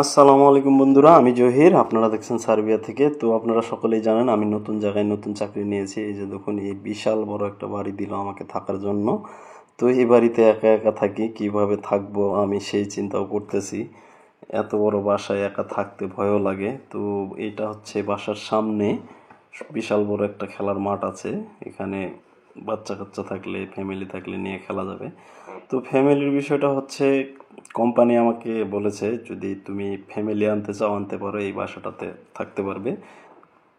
আসসালামু আলাইকুম বন্ধুরা, আমি জহির। আপনারা দেখছেন সার্বিয়া থেকে। তো আপনারা সকলেই জানেন আমি নতুন জায়গায় নতুন চাকরি নিয়েছি। এই যে দেখুন, এই বিশাল বড় একটা বাড়ি দিল আমাকে থাকার জন্য। তো এই বাড়িতে একা একা থাকি, কিভাবে থাকবো আমি সেই চিন্তাও করতেছি। এত বড় বাসায় একা থাকতে ভয়ও লাগে। তো এটা হচ্ছে বাসার সামনে বিশাল বড় একটা খেলার মাঠ আছে। এখানে বাচ্চা কাচ্চা থাকলে, ফ্যামিলি থাকলে নিয়ে খেলা যাবে। তো ফ্যামিলির বিষয়টা হচ্ছে, কোম্পানি আমাকে বলেছে যদি তুমি ফ্যামিলি আনতে চাও আনতে পারো, এই বাসাটাতে থাকতে পারবে।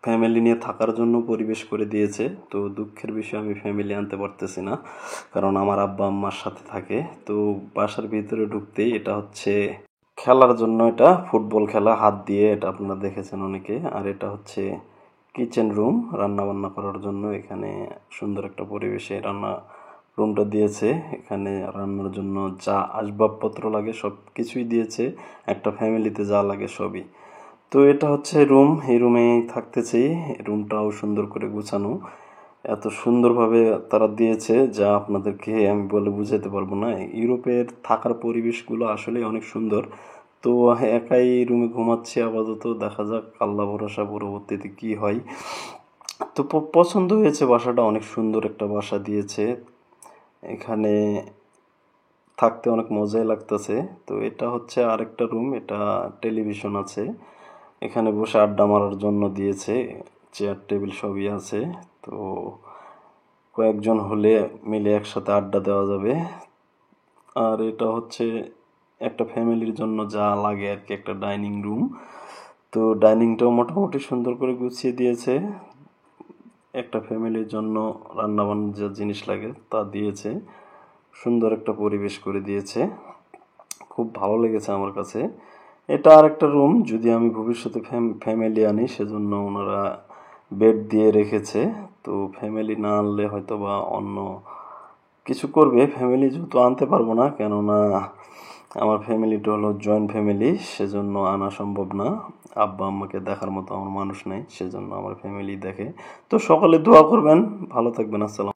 ফ্যামিলি নিয়ে থাকার জন্য পরিবেশ করে দিয়েছে। তো দুঃখের বিষয়, আমি ফ্যামিলি আনতে পারতেছি না, কারণ আমার আব্বা আম্মার সাথে থাকে। তো বাসার ভিতরে ঢুকতেই এটা হচ্ছে খেলার জন্য, এটা ফুটবল খেলা হাত দিয়ে, এটা আপনারা দেখেছেন অনেকে। আর এটা হচ্ছে কিচেন রুম, রান্না বান্না করার জন্য। এখানে সুন্দর একটা পরিবেশে রান্না রুমটা দিয়েছে। এখানে রান্নার জন্য যা আসবাবপত্র লাগে সব কিছুই দিয়েছে, একটা ফ্যামিলিতে যা লাগে সবই। তো এটা হচ্ছে রুম, এই রুমে থাকতেছি। রুমটাও সুন্দর করে গোছানো, এত সুন্দরভাবে তারা দিয়েছে যা আপনাদেরকে আমি বলে বুঝাতে পারবো না। ইউরোপের থাকার পরিবেশগুলো আসলে অনেক সুন্দর। তো একাই রুমে ঘুমাচ্ছি আপাতত, দেখা যাক আল্লাহ ভরসা পরবর্তীতে কি হয়। তো পছন্দ হয়েছে বাসাটা, অনেক সুন্দর একটা বাসা দিয়েছে। এখানে থাকতে অনেক মজাই লাগতেছে। তো এটা হচ্ছে আরেকটা রুম, এটা টেলিভিশন আছে, এখানে বসে আড্ডা মারার জন্য দিয়েছে, চেয়ার টেবিল সবই আছে। তো কয়েকজন হলে মিলে একসাথে আড্ডা দেওয়া যাবে। আর এটা হচ্ছে একটা ফ্যামিলির জন্য যা লাগে আর কি, একটা ডাইনিং রুম। তো ডাইনিংটাও মোটামুটি সুন্দর করে গুছিয়ে দিয়েছে। একটা ফ্যামিলির জন্য রান্নাবান্নার যা জিনিস লাগে তা দিয়েছে, সুন্দর একটা পরিবেশ করে দিয়েছে। খুব ভালো লেগেছে আমার কাছে। এটা আর একটা রুম, যদি আমি ভবিষ্যতে ফ্যামিলি আনি সেজন্য ওনারা বেড দিয়ে রেখেছে। তো ফ্যামিলি না আনলে হয়তো বা অন্য কিছু করবে। ফ্যামিলি যেহেতু আনতে পারবো না, কেননা আমার ফ্যামিলিটা হলো জয়েন্ট ফ্যামিলি, সেজন্য আনা সম্ভব না। আব্বা আম্মাকে দেখার মতো আমার মানুষ নেই, সেজন্য আমার ফ্যামিলি দেখে। তো সকলে দোয়া করবেন, ভালো থাকবেন। আসসালাম।